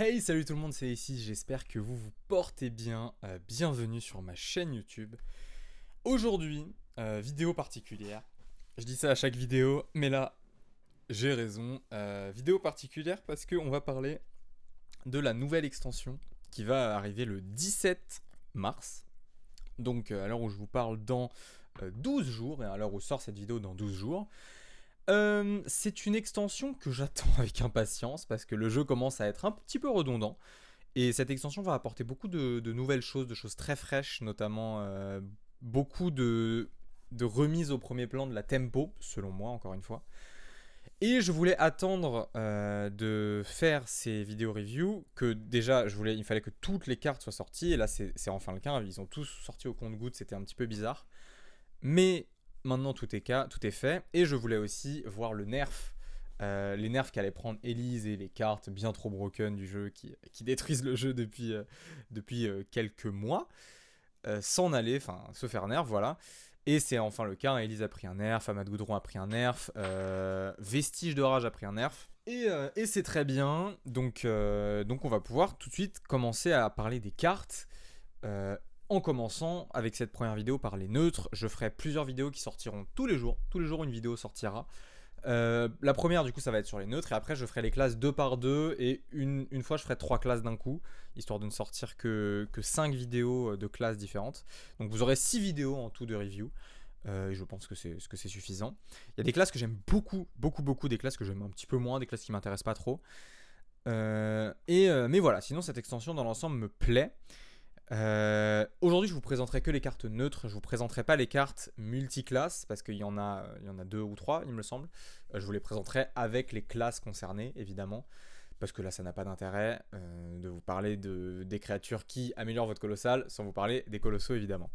Hey, salut tout le monde, c'est ici, j'espère que vous vous portez bien. Bienvenue sur ma chaîne YouTube. Aujourd'hui, vidéo particulière. Je dis ça à chaque vidéo, mais là, j'ai raison. Vidéo particulière parce qu'on va parler de la nouvelle extension qui va arriver le 17 mars. Donc à l'heure où je vous parle dans 12 jours, et à l'heure où sort cette vidéo dans 12 jours. C'est une extension que j'attends avec impatience parce que le jeu commence à être un petit peu redondant. Et cette extension va apporter beaucoup de nouvelles choses, de choses très fraîches, notamment beaucoup de remises au premier plan de la tempo, selon moi, encore une fois. Et je voulais attendre de faire ces vidéos reviews, que déjà, il fallait que toutes les cartes soient sorties, et là, c'est enfin le cas, ils ont tous sorti au compte-gouttes, c'était un petit peu bizarre. Mais maintenant, tout est fait, et je voulais aussi voir le nerf les nerfs qu'allait prendre Elise et les cartes bien trop broken du jeu qui détruisent le jeu depuis quelques mois, s'en aller, enfin se faire nerf, voilà. Et c'est enfin le cas, hein. Elise a pris un nerf, Ahmad Goudron a pris un nerf, Vestige de Rage a pris un nerf. Et c'est très bien, donc on va pouvoir tout de suite commencer à parler des cartes. En commençant avec cette première vidéo par les neutres, je ferai plusieurs vidéos qui sortiront tous les jours. Tous les jours, une vidéo sortira. La première, du coup, ça va être sur les neutres, et après, je ferai les classes 2 par 2, et une fois, je ferai 3 classes d'un coup, histoire de ne sortir que 5 vidéos de classes différentes. Donc, vous aurez 6 vidéos en tout de review, et je pense que c'est suffisant. Il y a des classes que j'aime beaucoup, des classes que j'aime un petit peu moins, des classes qui m'intéressent pas trop. Mais voilà, sinon, cette extension dans l'ensemble me plaît. Aujourd'hui, je vous présenterai que les cartes neutres. Je vous présenterai pas les cartes multiclasses parce qu'il y en a 2 ou 3, il me semble. Je vous les présenterai avec les classes concernées, évidemment, parce que là, ça n'a pas d'intérêt de vous parler des créatures qui améliorent votre colossal sans vous parler des colossaux, évidemment.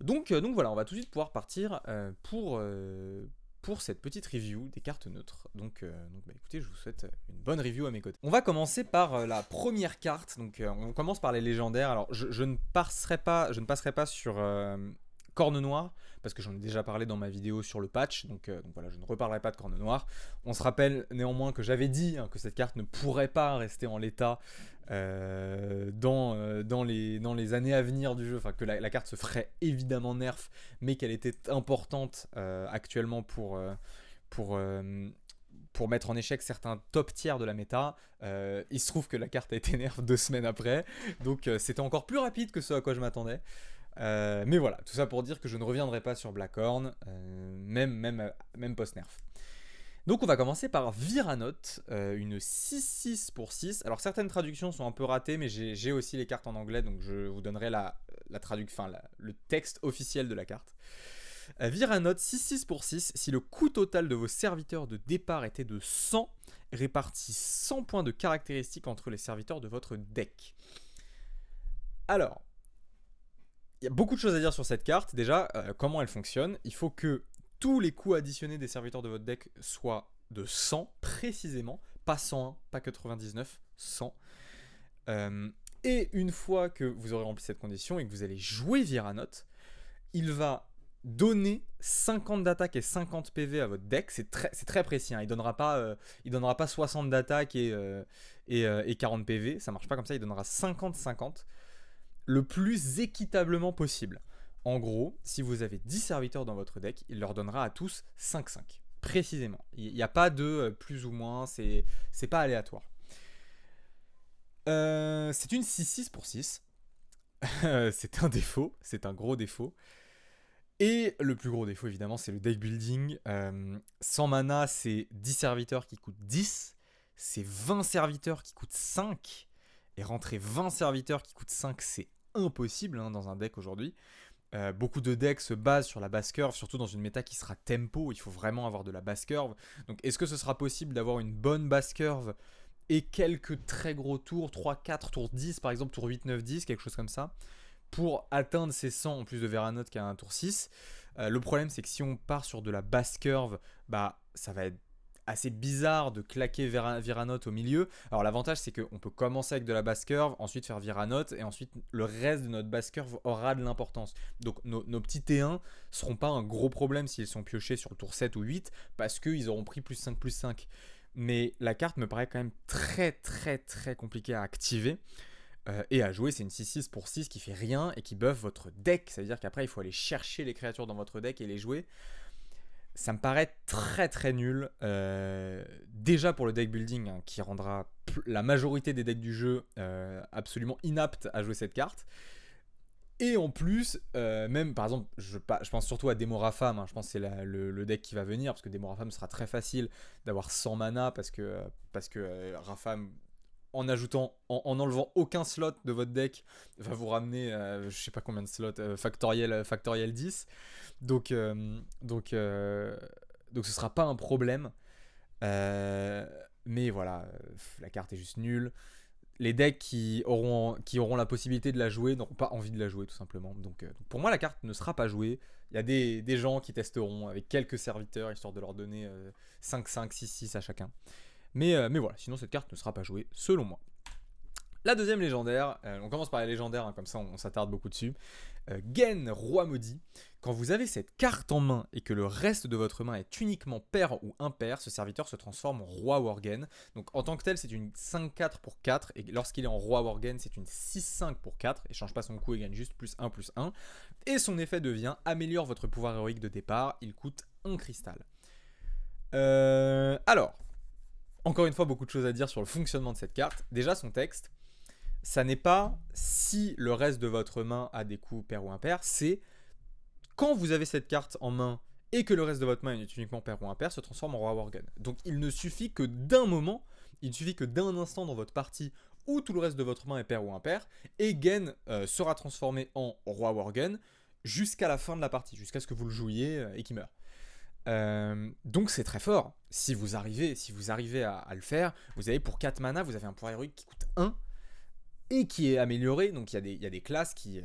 Donc voilà, on va tout de suite pouvoir partir pour cette petite review des cartes neutres. Donc bah, écoutez, je vous souhaite une bonne review à mes côtés. On va commencer par la première carte. Donc on commence par les légendaires. Alors je ne passerai pas sur Corne Noire parce que j'en ai déjà parlé dans ma vidéo sur le patch. Donc voilà, je ne reparlerai pas de Corne Noire. On se rappelle néanmoins que j'avais dit que cette carte ne pourrait pas rester en l'état dans les années à venir du jeu, enfin que la carte se ferait évidemment nerf, mais qu'elle était importante actuellement pour mettre en échec certains top tiers de la méta. Il se trouve que la carte a été nerf 2 semaines après, donc c'était encore plus rapide que ce à quoi je m'attendais. Mais voilà, tout ça pour dire que je ne reviendrai pas sur Blackhorn, même post-nerf. Donc on va commencer par Viranote, une 6-6 pour 6. Alors certaines traductions sont un peu ratées, mais j'ai aussi les cartes en anglais, donc je vous donnerai le texte officiel de la carte. Viranote, 6-6 pour 6. Si le coût total de vos serviteurs de départ était de 100, répartis 100 points de caractéristiques entre les serviteurs de votre deck. Alors, il y a beaucoup de choses à dire sur cette carte. Déjà, comment elle fonctionne. Il faut que tous les coûts additionnés des serviteurs de votre deck soient de 100 précisément, pas 101, pas 99, 100. Et une fois que vous aurez rempli cette condition et que vous allez jouer Viranote, il va donner 50 d'attaque et 50 PV à votre deck. C'est très précis, hein. Il donnera pas 60 d'attaque et 40 PV, ça marche pas comme ça, il donnera 50-50 le plus équitablement possible. En gros, si vous avez 10 serviteurs dans votre deck, il leur donnera à tous 5-5. Précisément. Il n'y a pas de plus ou moins, c'est pas aléatoire. C'est une 6-6 pour 6. C'est un défaut, c'est un gros défaut. Et le plus gros défaut, évidemment, c'est le deck building. Sans mana, c'est 10 serviteurs qui coûtent 10. C'est 20 serviteurs qui coûtent 5. Et rentrer 20 serviteurs qui coûtent 5, c'est impossible dans un deck aujourd'hui. Beaucoup de decks se basent sur la basse curve, surtout dans une méta qui sera tempo, il faut vraiment avoir de la basse curve. Donc est-ce que ce sera possible d'avoir une bonne basse curve et quelques très gros tours, 3, 4, tour 10 par exemple, tour 8, 9, 10, quelque chose comme ça, pour atteindre ces 100 en plus de Viranote qui a un tour 6. Le problème c'est que si on part sur de la basse curve, bah ça va être assez bizarre de claquer Viranote au milieu. Alors l'avantage c'est qu'on peut commencer avec de la basse curve, ensuite faire Viranote, et ensuite le reste de notre basse curve aura de l'importance. Donc nos petits T1 seront pas un gros problème s'ils sont piochés sur le tour 7 ou 8, parce qu'ils auront pris plus 5. mais la carte me paraît quand même très très très compliquée à activer. Et à jouer, c'est une 6-6 pour 6 qui fait rien et qui buff votre deck. Ça veut dire qu'après, il faut aller chercher les créatures dans votre deck et les jouer. Ça me paraît très très nul. Déjà pour le deck building, hein, qui rendra la majorité des decks du jeu absolument inaptes à jouer cette carte. Et en plus, même par exemple, je pense surtout à Demorafam, hein, je pense que c'est le deck qui va venir, parce que Demorafam sera très facile d'avoir 100 mana, parce que Rafam, en enlevant aucun slot de votre deck, va vous ramener, je sais pas combien de slots, factoriel 10. Donc ce sera pas un problème. Mais voilà, la carte est juste nulle. Les decks qui auront la possibilité de la jouer n'auront pas envie de la jouer, tout simplement. Donc pour moi, la carte ne sera pas jouée. Il y a des gens qui testeront avec quelques serviteurs, histoire de leur donner 5-5, 6-6 à chacun. Mais voilà, sinon cette carte ne sera pas jouée, selon moi. La deuxième légendaire, on commence par les légendaires, hein, comme ça on s'attarde beaucoup dessus. Genn, Roi Maudit. Quand vous avez cette carte en main et que le reste de votre main est uniquement pair ou impair, ce serviteur se transforme en Roi Worgen. Donc en tant que tel, c'est une 5-4 pour 4, et lorsqu'il est en Roi Worgen, c'est une 6-5 pour 4, et change pas son coût et gagne juste +1/+1. Et son effet devient améliore votre pouvoir héroïque de départ, il coûte 1 cristal. Alors, encore une fois, beaucoup de choses à dire sur le fonctionnement de cette carte. Déjà, son texte, ça n'est pas si le reste de votre main a des coups pair ou impair, c'est quand vous avez cette carte en main et que le reste de votre main est uniquement pair ou impair, se transforme en Roi Worgen. Donc il ne suffit que d'un moment, il ne suffit que d'un instant dans votre partie où tout le reste de votre main est pair ou impair, et Genn sera transformé en Roi Worgen jusqu'à la fin de la partie, jusqu'à ce que vous le jouiez et qu'il meure. Donc c'est très fort. Si vous arrivez à le faire, vous avez pour 4 mana, vous avez un pouvoir héroïque qui coûte 1 et qui est amélioré. Donc il y a des classes qui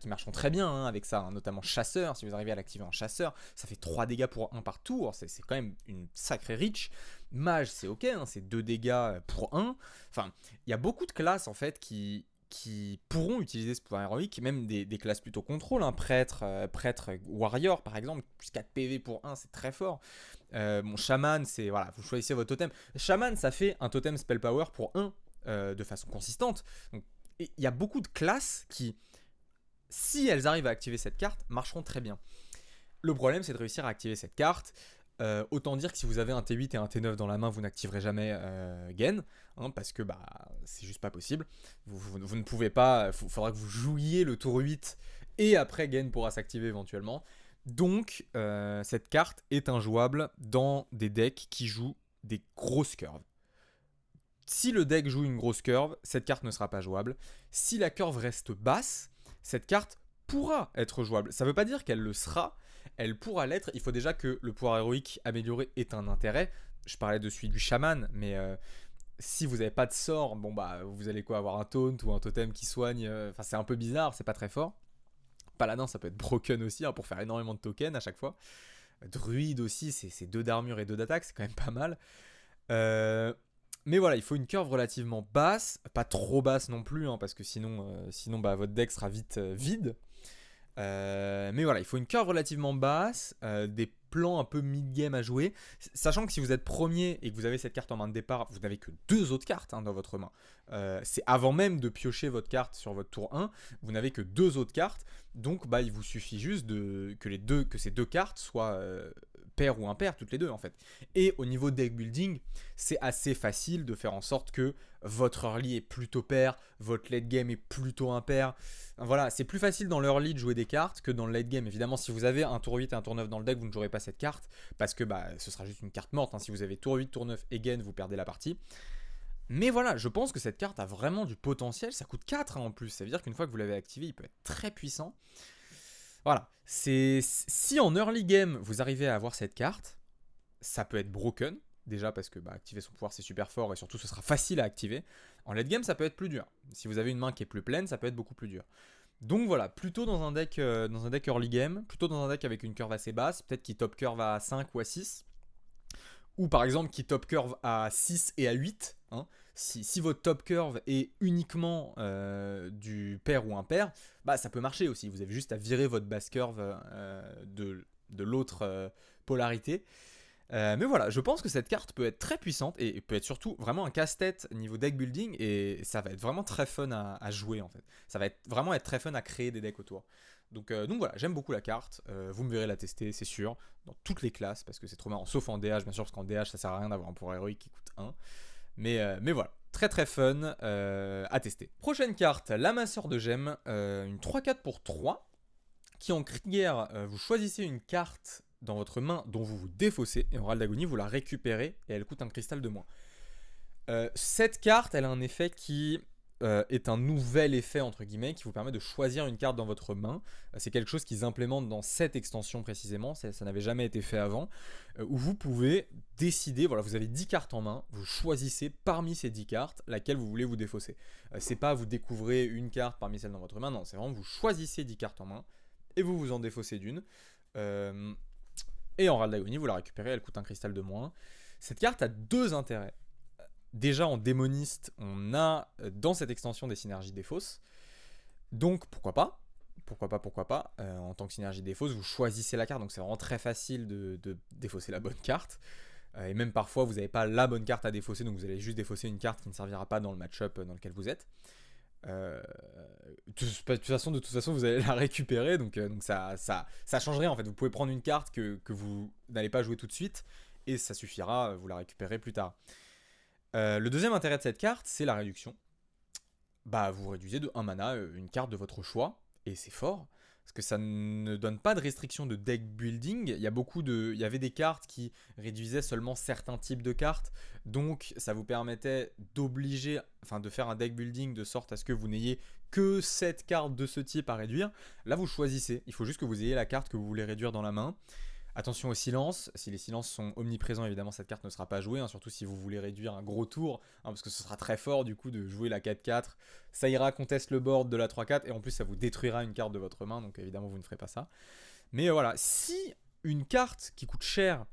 marcheront très bien, hein, avec ça, hein, notamment chasseur. Si vous arrivez à l'activer en chasseur, ça fait 3 dégâts pour 1 par tour, c'est quand même une sacrée reach. Mage, c'est ok, hein, c'est 2 dégâts pour 1. Enfin, il y a beaucoup de classes en fait qui pourront utiliser ce pouvoir héroïque, même des classes plutôt contrôle, hein, prêtre warrior par exemple, plus 4 PV pour 1, c'est très fort. Mon chaman, c'est voilà, vous choisissez votre totem. Chaman, ça fait un totem spell power pour 1 de façon consistante. Donc il y a beaucoup de classes qui, si elles arrivent à activer cette carte, marcheront très bien. Le problème, c'est de réussir à activer cette carte. Autant dire que si vous avez un T8 et un T9 dans la main, vous n'activerez jamais Genn, hein, parce que c'est juste pas possible. Vous ne pouvez pas, il faudra que vous jouiez le tour 8 et après Genn pourra s'activer éventuellement. Donc cette carte est injouable dans des decks qui jouent des grosses curves. Si le deck joue une grosse curve, cette carte ne sera pas jouable. Si la curve reste basse, cette carte pourra être jouable. Ça ne veut pas dire qu'elle le sera, elle pourra l'être. Il faut déjà que le pouvoir héroïque amélioré ait un intérêt. Je parlais de celui du chaman, mais si vous n'avez pas de sort, vous allez avoir un taunt ou un totem qui soigne. C'est un peu bizarre, c'est pas très fort. Paladin, ça peut être broken aussi, hein, pour faire énormément de tokens à chaque fois. Druide aussi, c'est 2 d'armure et 2 d'attaque, c'est quand même pas mal. Mais voilà, il faut une curve relativement basse, pas trop basse non plus, hein, parce que sinon votre deck sera vite vide. Mais voilà, il faut une curve relativement basse, des plans un peu mid-game à jouer, sachant que si vous êtes premier et que vous avez cette carte en main de départ, vous n'avez que 2 autres cartes, hein, dans votre main. C'est avant même de piocher votre carte sur votre tour 1, vous n'avez que 2 autres cartes, donc il vous suffit juste que ces 2 cartes soient pair ou impair, toutes les deux en fait. Et au niveau deck building, c'est assez facile de faire en sorte que votre early est plutôt pair, votre late game est plutôt impair. Voilà, c'est plus facile dans l'early de jouer des cartes que dans le late game. Évidemment, si vous avez un tour 8 et un tour 9 dans le deck, vous ne jouerez pas cette carte, parce que ce sera juste une carte morte, hein. Si vous avez tour 8, tour 9 et Genn, vous perdez la partie. Mais voilà, je pense que cette carte a vraiment du potentiel. Ça coûte 4, hein, en plus, ça veut dire qu'une fois que vous l'avez activé, il peut être très puissant. Voilà, si en early game vous arrivez à avoir cette carte, ça peut être broken, déjà parce que activer son pouvoir c'est super fort et surtout ce sera facile à activer. En late game ça peut être plus dur, si vous avez une main qui est plus pleine ça peut être beaucoup plus dur. Donc voilà, plutôt dans un deck early game, plutôt dans un deck avec une curve assez basse, peut-être qui top curve à 5 ou à 6, ou par exemple qui top curve à 6 et à 8, hein. Si votre top curve est uniquement du pair ou impair, ça peut marcher aussi. Vous avez juste à virer votre basse curve de l'autre polarité. Mais voilà, je pense que cette carte peut être très puissante et peut être surtout vraiment un casse-tête niveau deck building et ça va être vraiment très fun à jouer en fait. Ça va vraiment être très fun à créer des decks autour. Donc voilà, j'aime beaucoup la carte. Vous me verrez la tester, c'est sûr, dans toutes les classes parce que c'est trop marrant, sauf en DH bien sûr, parce qu'en DH ça sert à rien d'avoir un pouvoir héroïque qui coûte 1. Mais voilà, très très fun à tester. Prochaine carte, l'amasseur de gemmes, une 3-4 pour 3 qui en cri de guerre, vous choisissez une carte dans votre main dont vous vous défaussez, et en râle d'agonie, vous la récupérez, et elle coûte un cristal de moins. Cette carte, elle a un effet qui est un nouvel effet, entre guillemets, qui vous permet de choisir une carte dans votre main. C'est quelque chose qu'ils implémentent dans cette extension précisément, ça n'avait jamais été fait avant, où vous pouvez décider, voilà, vous avez 10 cartes en main, vous choisissez parmi ces 10 cartes laquelle vous voulez vous défausser. C'est pas vous découvrez une carte parmi celles dans votre main, non, c'est vraiment vous choisissez 10 cartes en main, et vous vous en défaussez d'une. Et en râle d'agonie, vous la récupérez, elle coûte un cristal de moins. Cette carte a deux intérêts. Déjà en démoniste, on a dans cette extension des synergies des fausses. Donc pourquoi pas. En tant que synergie des fausses, vous choisissez la carte, donc c'est vraiment très facile de défausser la bonne carte. Et même parfois, vous n'avez pas la bonne carte à défausser, donc vous allez juste défausser une carte qui ne servira pas dans le match-up dans lequel vous êtes. De toute façon, vous allez la récupérer, donc ça change rien en fait. Vous pouvez prendre une carte que vous n'allez pas jouer tout de suite, et ça suffira, vous la récupérez plus tard. Le deuxième intérêt de cette carte, c'est la réduction. Bah, vous réduisez de 1 mana une carte de votre choix, et c'est fort, parce que ça ne donne pas de restriction de deck building. Il y avait des cartes qui réduisaient seulement certains types de cartes, donc ça vous permettait de faire un deck building de sorte à ce que vous n'ayez que cette carte de ce type à réduire. Là, vous choisissez, il faut juste que vous ayez la carte que vous voulez réduire dans la main. Attention aux silences, si les silences sont omniprésents, évidemment cette carte ne sera pas jouée, surtout si vous voulez réduire un gros tour, parce que ce sera très fort du coup de jouer la 4-4, ça ira conteste le board de la 3-4, et en plus ça vous détruira une carte de votre main, donc évidemment vous ne ferez pas ça. Mais voilà, si une carte qui coûte cher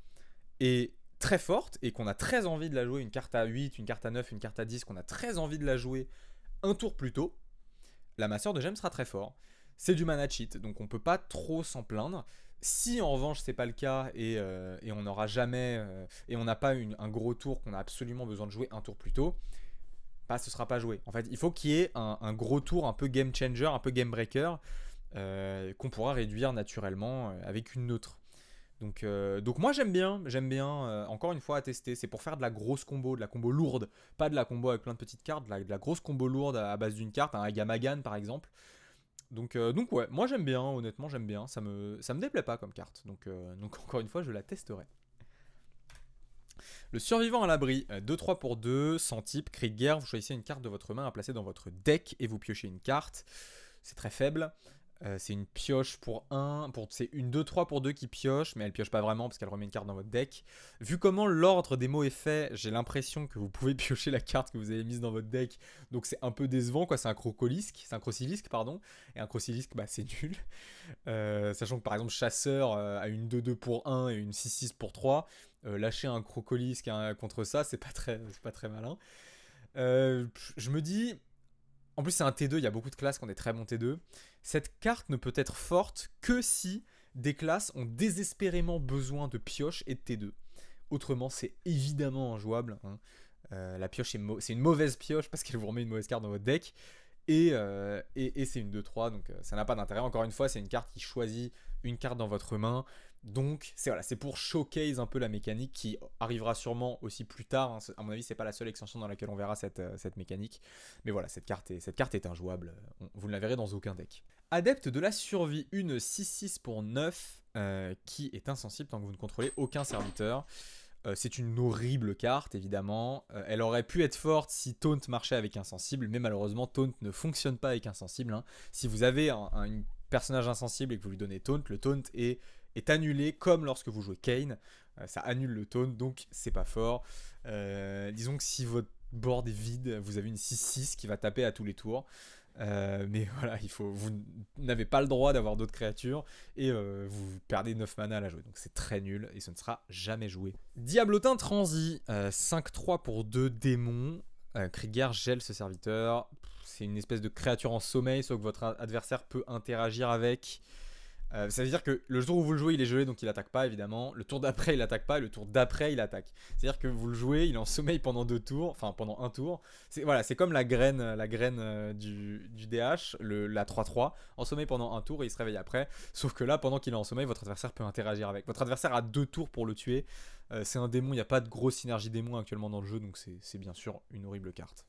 est très forte, et qu'on a très envie de la jouer, une carte à 8, une carte à 9, une carte à 10, qu'on a très envie de la jouer un tour plus tôt, l'amasseur de gemmes sera très fort. C'est du mana cheat, donc on peut pas trop s'en plaindre. Si en revanche c'est pas le cas et on n'aura jamais et on n'a pas un gros tour qu'on a absolument besoin de jouer un tour plus tôt, bah ce sera pas joué. En fait, il faut qu'il y ait un gros tour un peu game changer, un peu game breaker qu'on pourra réduire naturellement avec une neutre. Donc moi j'aime bien, encore une fois à tester, c'est pour faire de la grosse combo, de la combo lourde, pas de la combo avec plein de petites cartes, de la grosse combo lourde à base d'une carte, un Agamagan par exemple. Donc ouais, moi j'aime bien, honnêtement j'aime bien, ça me déplaît pas comme carte, donc encore une fois je la testerai. Le survivant à l'abri, 2-3 pour 2, sans type, cri de guerre, vous choisissez une carte de votre main à placer dans votre deck et vous piochez une carte, c'est très faible. C'est une pioche pour 1, c'est une 2-3 pour 2 qui pioche, mais elle pioche pas vraiment parce qu'elle remet une carte dans votre deck. Vu comment l'ordre des mots est fait, j'ai l'impression que vous pouvez piocher la carte que vous avez mise dans votre deck, donc c'est un peu décevant quoi, c'est un crocolisk pardon, et un crocolisk bah c'est nul. Sachant que par exemple chasseur a une 2-2 pour 1 et une 6-6 pour 3, lâcher un crocolisk contre ça, c'est pas très malin. Je me dis... En plus, c'est un T2, il y a beaucoup de classes qui ont des très bons T2. Cette carte ne peut être forte que si des classes ont désespérément besoin de pioche et de T2. Autrement, c'est évidemment injouable. La pioche, c'est une mauvaise pioche parce qu'elle vous remet une mauvaise carte dans votre deck. Et c'est une 2-3, donc ça n'a pas d'intérêt. Encore une fois, c'est une carte qui choisit une carte dans votre main. Donc c'est pour showcase un peu la mécanique qui arrivera sûrement aussi plus tard. À mon avis, c'est pas la seule extension dans laquelle on verra cette mécanique. Mais voilà, cette carte est injouable. Vous ne la verrez dans aucun deck. Adepte de la survie, une 6-6 pour 9 qui est insensible tant que vous ne contrôlez aucun serviteur. C'est une horrible carte, évidemment. Elle aurait pu être forte si Taunt marchait avec Insensible, mais malheureusement, Taunt ne fonctionne pas avec Insensible. Si vous avez un personnage insensible et que vous lui donnez Taunt, le Taunt est annulé comme lorsque vous jouez Kayn. Ça annule le Taunt, donc c'est pas fort. Disons que si votre board est vide, vous avez une 6-6 qui va taper à tous les tours. Mais voilà, vous n'avez pas le droit d'avoir d'autres créatures et vous perdez 9 mana à la jouer, donc c'est très nul et ce ne sera jamais joué. Diablotin Transi, 5-3 pour 2 démons, cri de guerre gèle ce serviteur, c'est une espèce de créature en sommeil, sauf que votre adversaire peut interagir avec. Ça veut dire que le tour où vous le jouez, il est gelé, donc il attaque pas, évidemment. Le tour d'après, il attaque pas, et le tour d'après, il attaque. C'est-à-dire que vous le jouez, il est en sommeil pendant 2 tours, enfin pendant un tour. Voilà, c'est comme la graine du DH, la 3-3, en sommeil pendant un tour et il se réveille après. Sauf que là, pendant qu'il est en sommeil, votre adversaire peut interagir avec. Votre adversaire a 2 tours pour le tuer. C'est un démon, il n'y a pas de grosse synergie démon actuellement dans le jeu, donc c'est bien sûr une horrible carte.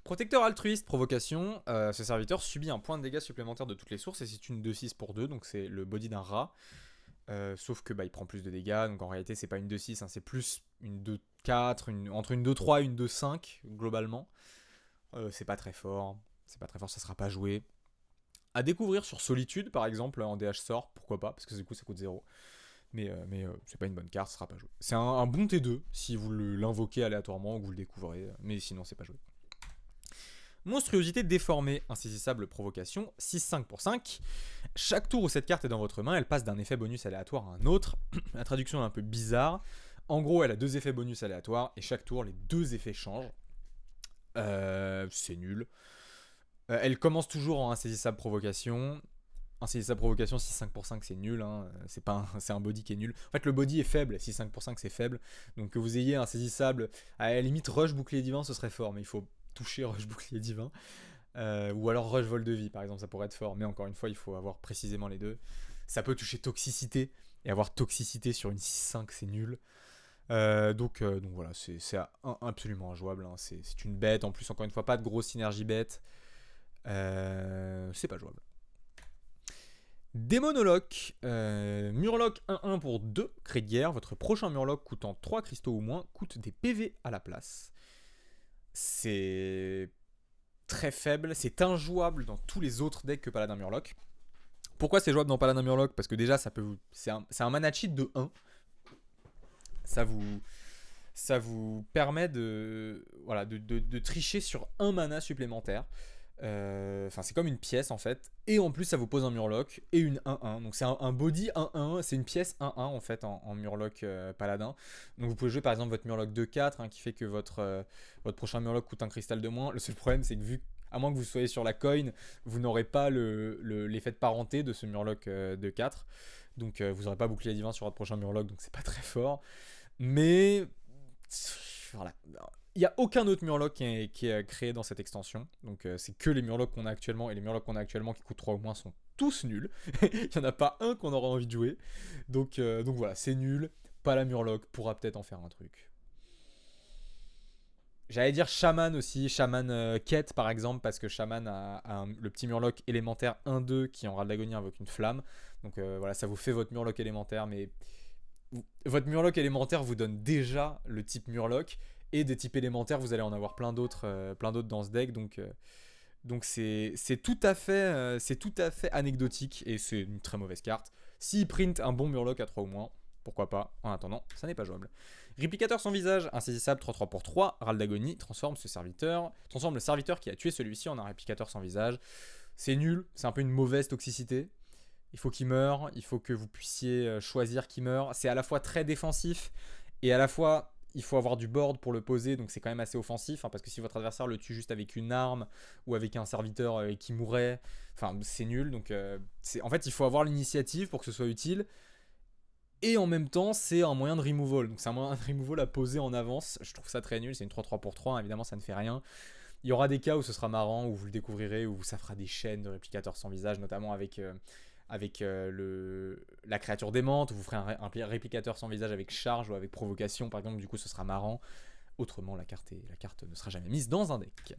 Protecteur altruiste, provocation, ce serviteur subit un point de dégâts supplémentaire de toutes les sources et c'est une 2-6 pour 2, donc c'est le body d'un rat. Sauf que il prend plus de dégâts, donc en réalité c'est pas une 2-6, hein, c'est plus une 2-4, entre une 2-3 et une 2-5 globalement. C'est pas très fort, ça sera pas joué. À découvrir sur Solitude par exemple en DH sort, pourquoi pas, parce que du coup ça coûte 0. Mais c'est pas une bonne carte, ça sera pas joué. C'est un bon T2 si vous l'invoquez aléatoirement ou que vous le découvrez, mais sinon c'est pas joué. Monstruosité déformée, insaisissable provocation, 6-5 pour 5. Chaque tour où cette carte est dans votre main, elle passe d'un effet bonus aléatoire à un autre. La traduction est un peu bizarre. En gros, elle a 2 effets bonus aléatoires et chaque tour, les 2 effets changent. C'est nul. Elle commence toujours en insaisissable provocation. Insaisissable provocation, 6-5 pour 5, c'est nul. Hein. C'est un body qui est nul. En fait, le body est faible. 6-5 pour 5, c'est faible. Donc que vous ayez insaisissable, à la limite, rush bouclier divin, ce serait fort. Mais il faut toucher rush bouclier divin. Ou alors rush vol de vie, par exemple, ça pourrait être fort. Mais encore une fois, il faut avoir précisément les deux. Ça peut toucher toxicité. Et avoir toxicité sur une 6-5, c'est nul. Donc voilà, c'est absolument injouable. Hein. C'est une bête. En plus, encore une fois, pas de grosse synergie bête. C'est pas jouable. Démonoloque, Murloc 1-1 pour 2 cris de guerre. Votre prochain Murloc coûtant 3 cristaux ou moins coûte des PV à la place. C'est très faible, c'est injouable dans tous les autres decks que Paladin Murloc. Pourquoi c'est jouable dans Paladin Murloc? Parce que déjà, c'est un mana cheat de 1. Ça vous permet de tricher sur un mana supplémentaire. C'est comme une pièce en fait. Et en plus, ça vous pose un Murloc et une 1-1. Donc c'est un body 1-1. C'est une pièce 1-1 en fait en Murloc Paladin. Donc vous pouvez jouer par exemple votre Murloc 2-4 hein, qui fait que votre prochain Murloc coûte un cristal de moins. Le seul problème, c'est que à moins que vous soyez sur la coin, vous n'aurez pas l'effet de parenté de ce Murloc 2-4. Donc vous n'aurez pas bouclier divin sur votre prochain Murloc. Donc c'est pas très fort. Mais voilà. Il n'y a aucun autre Murloc qui est créé dans cette extension. Donc c'est que les Murlocs qu'on a actuellement. Et les Murlocs qu'on a actuellement qui coûtent 3 ou moins sont tous nuls. Il n'y en a pas un qu'on aura envie de jouer. Donc voilà, c'est nul. Pas la Murloc pourra peut-être en faire un truc. J'allais dire Shaman aussi. Shaman Quête par exemple. Parce que Shaman a le petit Murloc élémentaire 1-2 qui en râle d'agonie avec une flamme. Donc voilà, ça vous fait votre Murloc élémentaire. Mais votre Murloc élémentaire vous donne déjà le type Murloc. Et des types élémentaires, vous allez en avoir plein d'autres dans ce deck. Donc c'est tout à fait anecdotique. Et c'est une très mauvaise carte. S'il print un bon Murloc à 3 ou moins, pourquoi pas. En attendant, ça n'est pas jouable. Réplicateur sans visage, insaisissable 3-3 pour 3. Râle d'agonie, transforme le serviteur qui a tué celui-ci en un réplicateur sans visage. C'est nul, c'est un peu une mauvaise toxicité. Il faut qu'il meure, il faut que vous puissiez choisir qui meurt. C'est à la fois très défensif et à la fois il faut avoir du board pour le poser, donc c'est quand même assez offensif, hein, parce que si votre adversaire le tue juste avec une arme ou avec un serviteur qui mourrait, c'est nul. Donc en fait il faut avoir l'initiative pour que ce soit utile. Et en même temps c'est un moyen de removal, donc c'est un moyen de removal à poser en avance. Je trouve ça très nul, c'est une 3-3 pour 3, hein, évidemment ça ne fait rien. Il y aura des cas où ce sera marrant, où vous le découvrirez, où ça fera des chaînes de réplicateurs sans visage, notamment avec la créature démente, où vous ferez un réplicateur sans visage avec charge ou avec provocation par exemple, du coup ce sera marrant. Autrement la carte ne sera jamais mise dans un deck.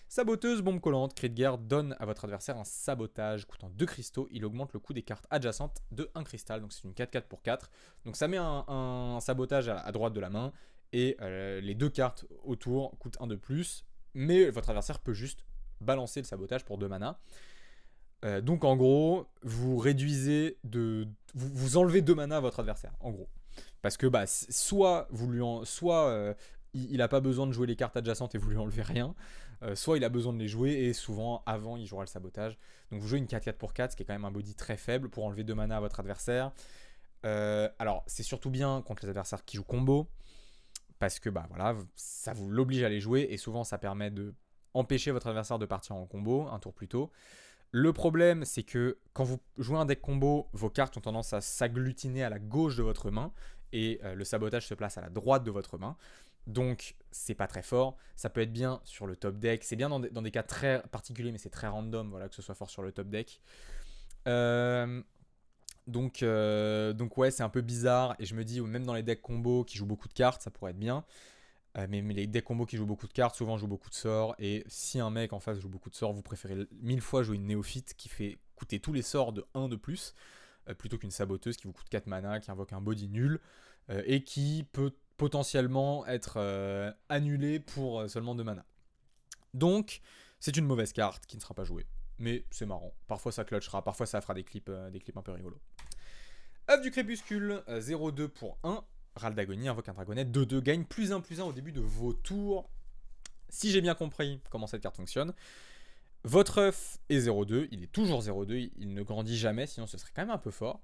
Saboteuse, bombe collante, cri de guerre donne à votre adversaire un sabotage coûtant 2 cristaux, il augmente le coût des cartes adjacentes de 1 cristal, donc c'est une 4-4 pour 4. Donc ça met un sabotage à droite de la main, et les 2 cartes autour coûtent 1 de plus, mais votre adversaire peut juste balancer le sabotage pour 2 mana. Donc en gros, vous réduisez vous enlevez 2 mana à votre adversaire, en gros. Parce que soit il n'a pas besoin de jouer les cartes adjacentes et vous lui enlevez rien, soit il a besoin de les jouer et souvent avant il jouera le sabotage. Donc vous jouez une 4-4 pour 4, ce qui est quand même un body très faible pour enlever 2 mana à votre adversaire. Alors c'est surtout bien contre les adversaires qui jouent combo, parce que voilà, ça vous l'oblige à les jouer et souvent ça permet de empêcher votre adversaire de partir en combo un tour plus tôt. Le problème, c'est que quand vous jouez un deck combo, vos cartes ont tendance à s'agglutiner à la gauche de votre main et le sabotage se place à la droite de votre main. Donc, c'est pas très fort. Ça peut être bien sur le top deck. C'est bien dans des cas très particuliers, mais c'est très random, voilà, que ce soit fort sur le top deck. Donc ouais, c'est un peu bizarre. Et je me dis, même dans les decks combo qui jouent beaucoup de cartes, ça pourrait être bien. Mais les decks combo qui jouent beaucoup de cartes, souvent jouent beaucoup de sorts. Et si un mec en face joue beaucoup de sorts, vous préférez 1000 fois jouer une néophyte qui fait coûter tous les sorts de 1 de plus, plutôt qu'une saboteuse qui vous coûte 4 mana, qui invoque un body nul, et qui peut potentiellement être annulée pour seulement 2 mana. Donc, c'est une mauvaise carte qui ne sera pas jouée. Mais c'est marrant. Parfois ça clutchera, parfois ça fera des clips un peu rigolos. œuvre du crépuscule, 0-2 pour 1. Râle d'agonie, invoque un dragonnet, 2-2, gagne +1/+1 au début de vos tours. Si j'ai bien compris comment cette carte fonctionne, votre œuf est 0-2, il est toujours 0-2, il ne grandit jamais, sinon ce serait quand même un peu fort.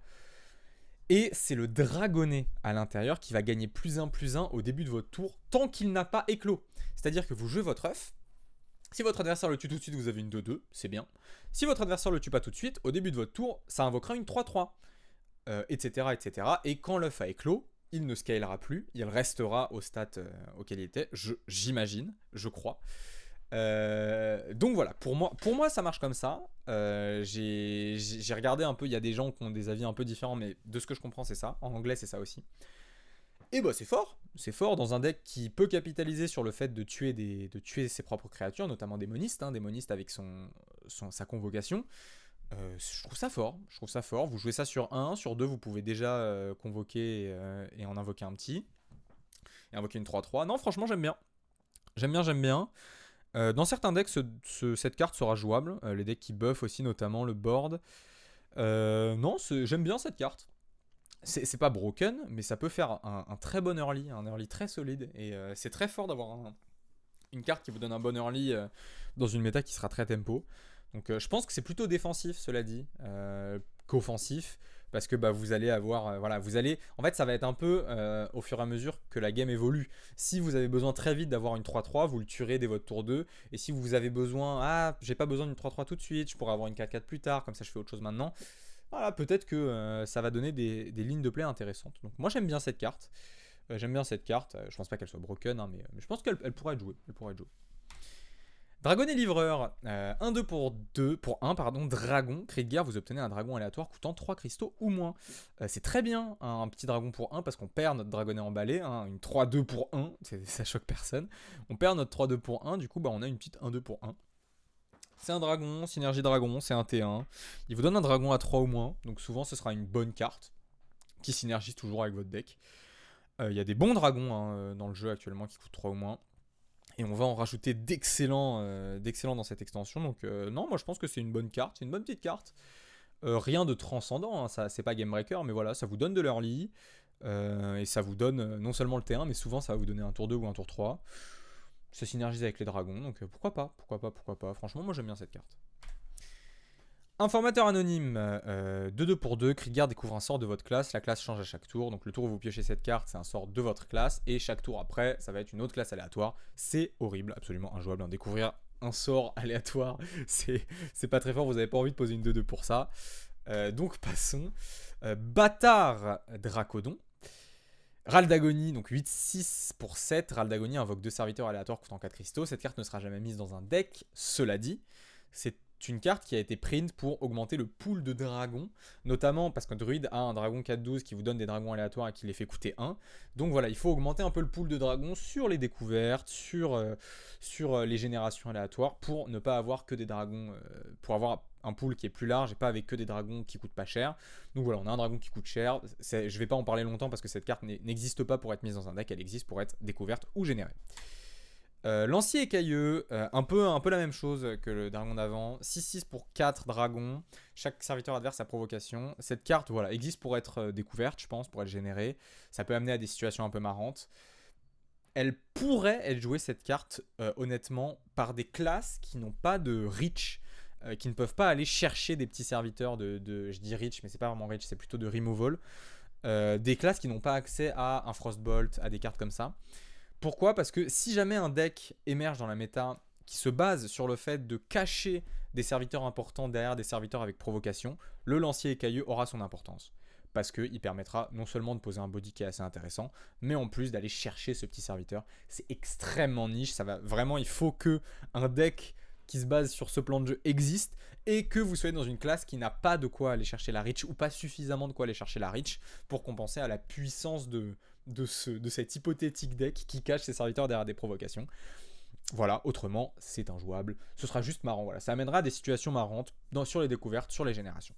Et c'est le dragonnet à l'intérieur qui va gagner +1/+1 au début de votre tour, tant qu'il n'a pas éclos. C'est-à-dire que vous jouez votre œuf, si votre adversaire le tue tout de suite, vous avez une 2-2, c'est bien. Si votre adversaire le tue pas tout de suite, au début de votre tour, ça invoquera une 3-3, etc., etc. Et quand l'œuf a éclos, il ne scalera plus, il restera au stat auquel il était, j'imagine, je crois. Donc voilà, pour moi ça marche comme ça. J'ai regardé un peu, il y a des gens qui ont des avis un peu différents, mais de ce que je comprends c'est ça, en anglais c'est ça aussi. Et bah c'est fort dans un deck qui peut capitaliser sur le fait de tuer ses propres créatures, notamment des monistes, des monistes avec sa convocation. Je trouve ça fort, vous jouez ça sur 1, sur 2 vous pouvez déjà convoquer et en invoquer un petit, et invoquer une 3-3, non franchement j'aime bien. Dans certains decks cette carte sera jouable, les decks qui buffent aussi notamment le board, non j'aime bien cette carte. C'est pas broken, mais ça peut faire un très bon early, un early très solide, et c'est très fort d'avoir une carte qui vous donne un bon early dans une méta qui sera très tempo. Donc je pense que c'est plutôt défensif, cela dit, qu'offensif, parce que vous allez avoir, en fait ça va être un peu au fur et à mesure que la game évolue. Si vous avez besoin très vite d'avoir une 3-3, vous le tuerez dès votre tour 2, et si vous avez besoin, j'ai pas besoin d'une 3-3 tout de suite, je pourrais avoir une 4-4 plus tard, comme ça je fais autre chose maintenant. Voilà, peut-être que ça va donner des lignes de play intéressantes. Donc moi j'aime bien cette carte. Je pense pas qu'elle soit broken, mais je pense qu'elle pourrait être jouée. Dragonnet livreur, 1-2 pour 1, dragon, cri de guerre, vous obtenez un dragon aléatoire coûtant 3 cristaux ou moins. C'est très bien, un petit dragon pour 1, parce qu'on perd notre dragonnet emballé, une 3-2 pour 1, ça choque personne. On perd notre 3-2 pour 1, du coup on a une petite 1-2 pour 1. C'est un dragon, synergie dragon, c'est un T1. Il vous donne un dragon à 3 ou moins, donc souvent ce sera une bonne carte, qui synergise toujours avec votre deck. Il y a des bons dragons dans le jeu actuellement qui coûtent 3 ou moins. Et on va en rajouter d'excellents dans cette extension. Donc non, moi je pense que c'est une bonne carte, c'est une bonne petite carte. Rien de transcendant, ça c'est pas game breaker, mais voilà, ça vous donne de l'early. Et ça vous donne non seulement le T1, mais souvent ça va vous donner un tour 2 ou un tour 3. Ça synergise avec les dragons, donc pourquoi pas. Franchement, moi j'aime bien cette carte. Informateur anonyme, 2-2 pour 2, cri de guerre découvre un sort de votre classe, la classe change à chaque tour, donc le tour où vous piochez cette carte, c'est un sort de votre classe, et chaque tour après, ça va être une autre classe aléatoire. C'est horrible, absolument injouable, découvrir un sort aléatoire, c'est pas très fort, vous avez pas envie de poser une 2-2 pour ça. Donc passons. Bâtard Dracodon. Râle d'agonie, donc 8-6 pour 7, Râle d'agonie invoque 2 serviteurs aléatoires coûtant 4 cristaux, cette carte ne sera jamais mise dans un deck, cela dit, c'est une carte qui a été print pour augmenter le pool de dragons, notamment parce qu'un druide a un dragon 4-12 qui vous donne des dragons aléatoires et qui les fait coûter 1. Donc voilà, il faut augmenter un peu le pool de dragons sur les découvertes, sur les générations aléatoires, pour ne pas avoir que des dragons, pour avoir un pool qui est plus large et pas avec que des dragons qui coûtent pas cher. Donc voilà, on a un dragon qui coûte cher, je vais pas en parler longtemps parce que cette carte n'existe pas pour être mise dans un deck, elle existe pour être découverte ou générée. Lancier écailleux, un peu la même chose que le dragon d'avant, 6-6 pour 4 dragons, chaque serviteur adverse a provocation. Cette carte voilà, existe pour être découverte, je pense, pour être générée, ça peut amener à des situations un peu marrantes. Elle pourrait être jouée cette carte, honnêtement, par des classes qui n'ont pas de reach, qui ne peuvent pas aller chercher des petits serviteurs je dis reach, mais c'est pas vraiment reach, c'est plutôt de removal. Des classes qui n'ont pas accès à un Frostbolt, à des cartes comme ça. Pourquoi ? Parce que si jamais un deck émerge dans la méta qui se base sur le fait de cacher des serviteurs importants derrière des serviteurs avec provocation, le lancier écailleux aura son importance. Parce qu'il permettra non seulement de poser un body qui est assez intéressant, mais en plus d'aller chercher ce petit serviteur. C'est extrêmement niche, ça va vraiment, il faut que un deck qui se base sur ce plan de jeu existe et que vous soyez dans une classe qui n'a pas de quoi aller chercher la reach ou pas suffisamment de quoi aller chercher la reach pour compenser à la puissance de cet hypothétique deck qui cache ses serviteurs derrière des provocations. Voilà, autrement, c'est injouable. Ce sera juste marrant, voilà. Ça amènera à des situations marrantes sur les découvertes, sur les générations.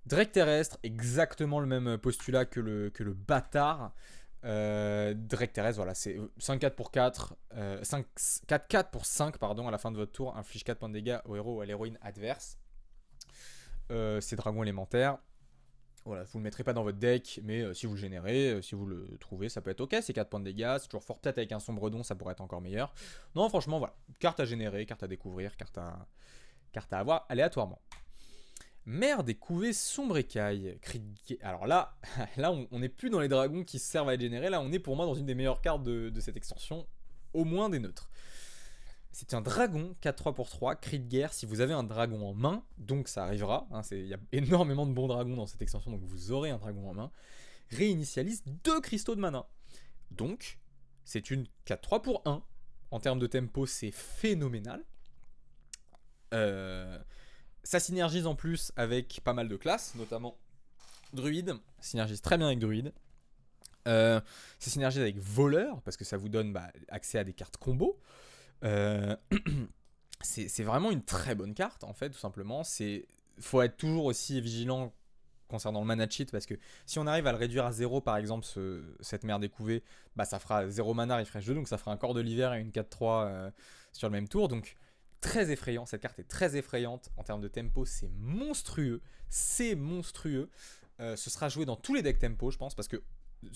Drake terrestre, exactement le même postulat que le bâtard. Drake terrestre, voilà, c'est 5-4 pour 4, 4-4 pour 5, pardon, à la fin de votre tour, inflige 4 points de dégâts au héros ou à l'héroïne adverse. C'est dragon élémentaire. Voilà, vous ne le mettrez pas dans votre deck, mais si vous le générez, si vous le trouvez, ça peut être ok, c'est 4 points de dégâts, c'est toujours fort, peut-être avec un sombre don, ça pourrait être encore meilleur. Non, franchement, voilà, carte à générer, carte à découvrir, carte à avoir aléatoirement. Mère des couvées sombre écaille. Alors là, on n'est plus dans les dragons qui servent à être générés, là on est pour moi dans une des meilleures cartes de cette extension, au moins des neutres. C'est un dragon 4-3 pour 3, cri de guerre si vous avez un dragon en main, donc ça arrivera, hein, il y a énormément de bons dragons dans cette extension, donc vous aurez un dragon en main, réinitialise 2 cristaux de mana. Donc, c'est une 4-3 pour 1. En termes de tempo, c'est phénoménal. Ça synergise en plus avec pas mal de classes, notamment Druide, ça synergise très bien avec Druide. Ça synergise avec Voleur, parce que ça vous donne accès à des cartes combo. C'est vraiment une très bonne carte, en fait, tout simplement. Faut être toujours aussi vigilant concernant le mana cheat, parce que si on arrive à le réduire à 0, par exemple, cette mère découvée, ça fera 0 mana refresh 2, donc ça fera un corps de l'hiver et une 4-3 sur le même tour, donc très effrayant, cette carte est très effrayante en termes de tempo, c'est monstrueux, ce sera joué dans tous les decks tempo, je pense, parce que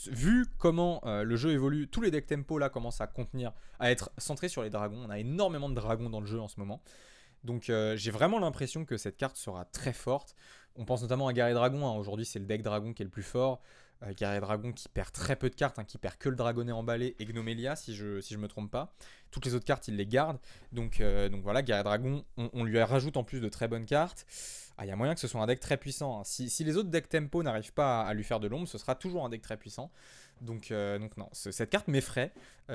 vu comment le jeu évolue, tous les decks tempo là commencent à être centrés sur les dragons, on a énormément de dragons dans le jeu en ce moment, donc j'ai vraiment l'impression que cette carte sera très forte. On pense notamment à Guerrier Dragon, hein. Aujourd'hui c'est le deck dragon qui est le plus fort. Guerrier Dragon qui perd très peu de cartes, hein, qui perd que le Dragonnet emballé et Gnomelia si je me trompe pas. Toutes les autres cartes il les garde. Donc voilà, Guerrier Dragon, on lui rajoute en plus de très bonnes cartes. Il y a moyen que ce soit un deck très puissant, hein. Si les autres decks tempo n'arrivent pas à lui faire de l'ombre, ce sera toujours un deck très puissant. Donc non, cette carte m'effraie.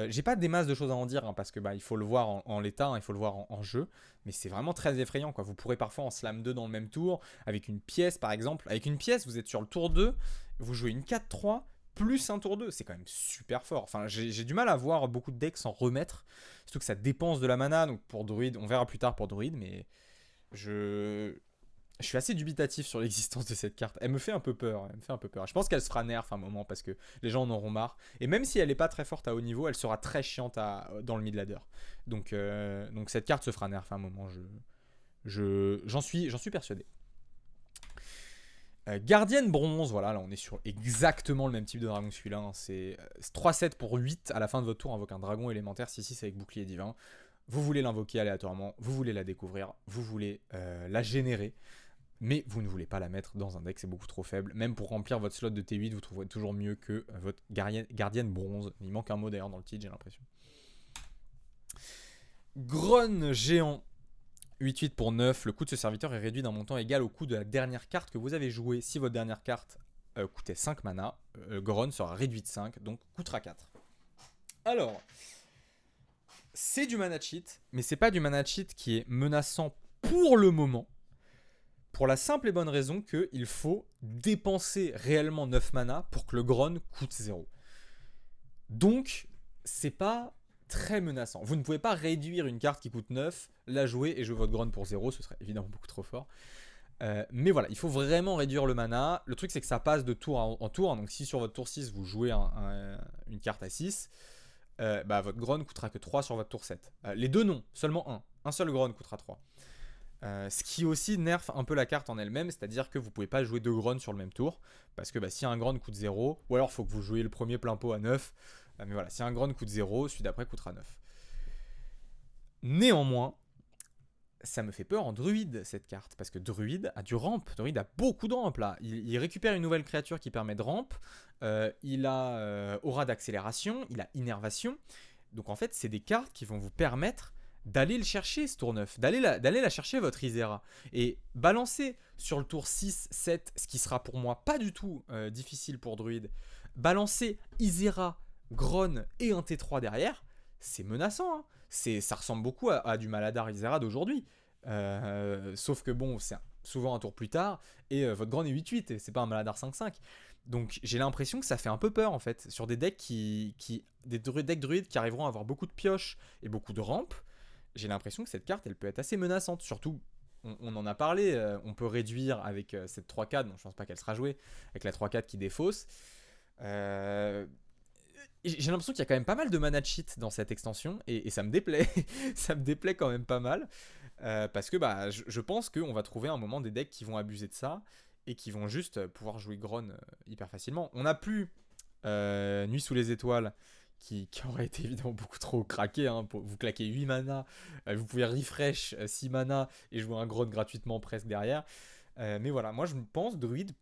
J'ai pas des masses de choses à en dire, hein, parce que il faut le voir en l'état, hein, il faut le voir en jeu. Mais c'est vraiment très effrayant, quoi. Vous pourrez parfois en slam 2 dans le même tour, avec une pièce par exemple. Avec une pièce, vous êtes sur le tour 2, vous jouez une 4-3 plus un tour 2. C'est quand même super fort. Enfin, j'ai du mal à voir beaucoup de decks s'en remettre. Surtout que ça dépense de la mana. Donc pour Druid, on verra plus tard pour Druid, mais je suis assez dubitatif sur l'existence de cette carte. Elle me fait un peu peur. Je pense qu'elle se fera nerf à un moment parce que les gens en auront marre. Et même si elle n'est pas très forte à haut niveau, elle sera très chiante dans le mid-ladder. Donc cette carte se fera nerf à un moment. J'en suis persuadé. Gardienne bronze, voilà, là on est sur exactement le même type de dragon que celui-là, hein. C'est 3-7 pour 8 à la fin de votre tour, invoque un dragon élémentaire 6-6 avec bouclier divin. Vous voulez l'invoquer aléatoirement, vous voulez la découvrir, vous voulez la générer, mais vous ne voulez pas la mettre dans un deck, c'est beaucoup trop faible. Même pour remplir votre slot de T8, vous trouverez toujours mieux que votre gardienne bronze. Il manque un mot d'ailleurs dans le titre, j'ai l'impression. Grone géant. 8-8 pour 9, le coût de ce serviteur est réduit d'un montant égal au coût de la dernière carte que vous avez jouée. Si votre dernière carte coûtait 5 mana, Gron sera réduit de 5, donc coûtera 4. Alors, c'est du mana cheat, mais c'est pas du mana cheat qui est menaçant pour le moment, pour la simple et bonne raison qu'il faut dépenser réellement 9 mana pour que le Gron coûte 0. Donc, c'est pas très menaçant. Vous ne pouvez pas réduire une carte qui coûte 9, la jouer et jouer votre Gron pour 0, ce serait évidemment beaucoup trop fort. Mais voilà, il faut vraiment réduire le mana. Le truc c'est que ça passe de tour en tour, hein. Donc si sur votre tour 6 vous jouez une carte à 6, votre Gron coûtera que 3 sur votre tour 7. Les deux non, seulement un. Un seul Gron coûtera 3. Ce qui aussi nerf un peu la carte en elle-même, c'est-à-dire que vous pouvez pas jouer deux Grons sur le même tour, parce que si un Gron coûte 0, ou alors il faut que vous jouiez le premier plein pot à 9, mais voilà, si un Gron coûte 0, celui d'après coûtera 9. Néanmoins, ça me fait peur en druide cette carte, parce que druide a du ramp, druide a beaucoup de ramp là, il récupère une nouvelle créature qui permet de ramp, il a aura d'accélération, il a innervation, donc en fait c'est des cartes qui vont vous permettre d'aller le chercher ce tour 9, d'aller la chercher votre Isera. Et balancer sur le tour 6, 7, ce qui sera pour moi pas du tout difficile pour Druid, balancer Isera, Gron et un T3 derrière, c'est menaçant. Hein. Ça ressemble beaucoup à du Maladar Isera d'aujourd'hui. Sauf que bon, c'est souvent un tour plus tard, et votre Gron est 8-8, et c'est pas un Maladar 5-5. Donc j'ai l'impression que ça fait un peu peur en fait, sur des decks des decks druides qui arriveront à avoir beaucoup de pioches et beaucoup de rampes. J'ai l'impression que cette carte elle peut être assez menaçante, surtout on en a parlé, on peut réduire avec cette 3-4, bon je pense pas qu'elle sera jouée, avec la 3-4 qui défausse. J'ai l'impression qu'il y a quand même pas mal de mana cheat dans cette extension, et ça me déplaît, ça me déplaît quand même pas mal, parce que bah, je pense qu'on va trouver un moment des decks qui vont abuser de ça, et qui vont juste pouvoir jouer Gron hyper facilement. On n'a plus Nuit sous les étoiles, qui aurait été évidemment beaucoup trop craqué. Hein, vous claquez 8 mana, vous pouvez refresh 6 mana et jouer un Gron gratuitement presque derrière. Mais voilà, moi je pense Druid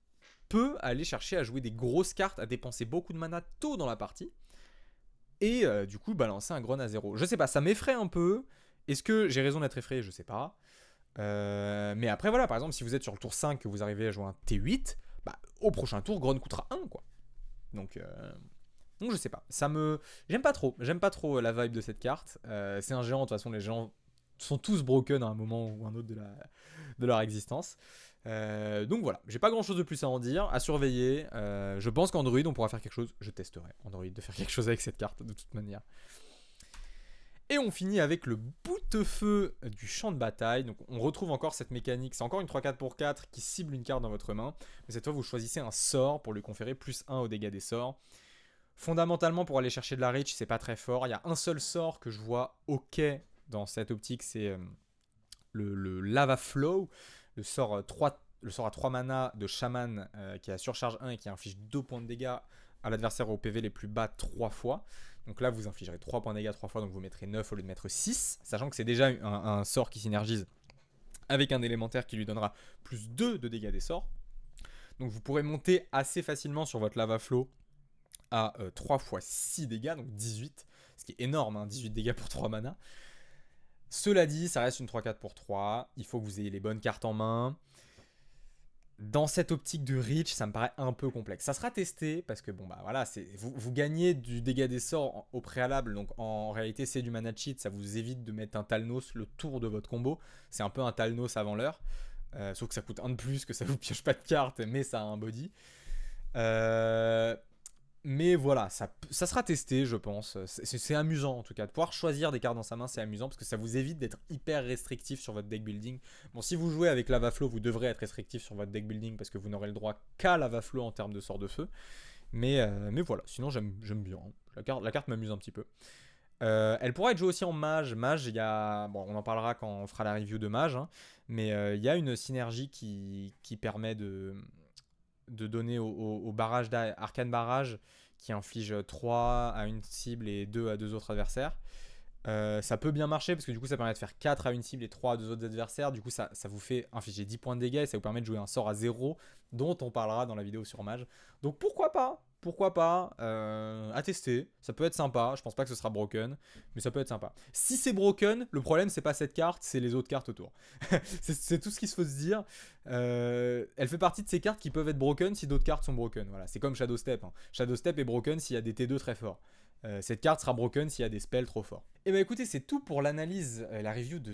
peut aller chercher à jouer des grosses cartes, à dépenser beaucoup de mana tôt dans la partie, et du coup balancer un Gron à 0. Je sais pas, ça m'effraie un peu. Est-ce que j'ai raison d'être effrayé? Je sais pas. Mais après voilà, par exemple si vous êtes sur le tour 5 que vous arrivez à jouer un T8, bah, au prochain tour Gron coûtera 1 quoi. Donc je sais pas, j'aime pas trop la vibe de cette carte. C'est un géant, de toute façon les géants sont tous broken à un moment ou un autre de leur existence. Donc voilà, j'ai pas grand chose de plus à en dire, à surveiller. Je pense qu'Android on pourra faire quelque chose, je testerai Android de faire quelque chose avec cette carte de toute manière. Et on finit avec le boutefeu du champ de bataille. Donc on retrouve encore cette mécanique. C'est encore une 3-4 pour 4 qui cible une carte dans votre main. Mais cette fois, vous choisissez un sort pour lui conférer plus 1 au dégâts des sorts. Fondamentalement, pour aller chercher de la reach, c'est pas très fort. Il y a un seul sort que je vois ok dans cette optique, c'est le Lava Flow. Le sort à 3 mana de Shaman qui a surcharge 1 et qui inflige 2 points de dégâts à l'adversaire au PV les plus bas 3 fois. Donc là, vous infligerez 3 points de dégâts 3 fois, donc vous mettrez 9 au lieu de mettre 6, sachant que c'est déjà un sort qui synergise avec un élémentaire qui lui donnera plus 2 de dégâts des sorts. Donc vous pourrez monter assez facilement sur votre Lava Flow à 3 fois 6 dégâts, donc 18, ce qui est énorme, hein, 18 dégâts pour 3 mana. Cela dit, ça reste une 3-4 pour 3, il faut que vous ayez les bonnes cartes en main. Dans cette optique de reach, ça me paraît un peu complexe. Ça sera testé parce que bon bah voilà, vous gagnez du dégât des sorts au préalable, donc en réalité c'est du mana cheat, ça vous évite de mettre un Talnos le tour de votre combo. C'est un peu un Talnos avant l'heure, sauf que ça coûte un de plus, que ça vous pioche pas de cartes, mais ça a un body. Mais voilà, ça sera testé, je pense. C'est amusant en tout cas. De pouvoir choisir des cartes dans sa main, c'est amusant parce que ça vous évite d'être hyper restrictif sur votre deck building. Bon, si vous jouez avec Lava Flow, vous devrez être restrictif sur votre deck building parce que vous n'aurez le droit qu'à Lava Flow en termes de sort de feu. Mais voilà, sinon j'aime bien. La carte m'amuse un petit peu. Elle pourra être jouée aussi en mage. Mage, il y a. Bon, on en parlera quand on fera la review de mage. Hein, mais il y a une synergie qui permet de donner au barrage Arcane Barrage qui inflige 3 à une cible et 2 à 2 autres adversaires. Ça peut bien marcher parce que du coup ça permet de faire 4 à une cible et 3 à 2 autres adversaires. Du coup ça vous fait infliger 10 points de dégâts et ça vous permet de jouer un sort à 0 dont on parlera dans la vidéo sur mage. Donc pourquoi pas à tester, ça peut être sympa. Je pense pas que ce sera broken, mais ça peut être sympa. Si c'est broken, le problème c'est pas cette carte, c'est les autres cartes autour. c'est tout ce qu'il faut se dire. Elle fait partie de ces cartes qui peuvent être broken si d'autres cartes sont broken. Voilà, c'est comme Shadow Step. Hein. Shadow Step est broken s'il y a des T2 très forts. Cette carte sera broken s'il y a des spells trop forts. Et bah écoutez, c'est tout pour l'analyse, la review de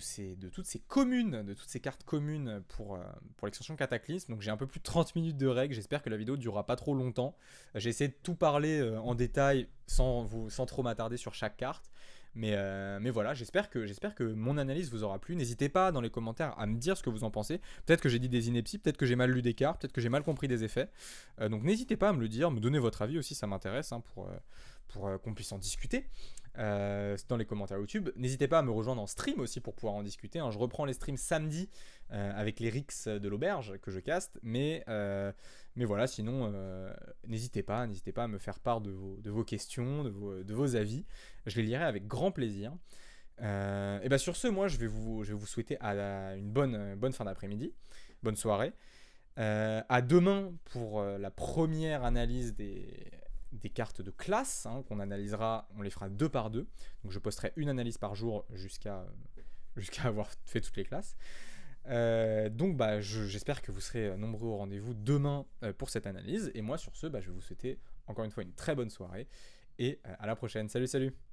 toutes ces cartes communes pour l'extension Cataclysme. Donc j'ai un peu plus de 30 minutes de règles, j'espère que la vidéo ne durera pas trop longtemps. J'ai essayé de tout parler en détail sans trop m'attarder sur chaque carte. Mais voilà, j'espère que mon analyse vous aura plu. N'hésitez pas dans les commentaires à me dire ce que vous en pensez. Peut-être que j'ai dit des inepties, peut-être que j'ai mal lu des cartes, peut-être que j'ai mal compris des effets. Donc n'hésitez pas à me le dire, me donner votre avis aussi, ça m'intéresse hein, pour qu'on puisse en discuter dans les commentaires YouTube. N'hésitez pas à me rejoindre en stream aussi pour pouvoir en discuter. Hein. Je reprends les streams samedi avec les Rix de l'auberge que je caste. Mais voilà, sinon, n'hésitez pas à me faire part de vos questions, de vos avis. Je les lirai avec grand plaisir. Et bah sur ce, moi, je vais vous souhaiter une bonne fin d'après-midi, bonne soirée. À demain pour la première analyse des cartes de classe qu'on analysera, on les fera 2 par 2. Donc je posterai une analyse par jour jusqu'à avoir fait toutes les classes. Donc j'espère que vous serez nombreux au rendez-vous demain pour cette analyse. Et moi sur ce, je vais vous souhaiter encore une fois une très bonne soirée et à la prochaine. Salut, salut!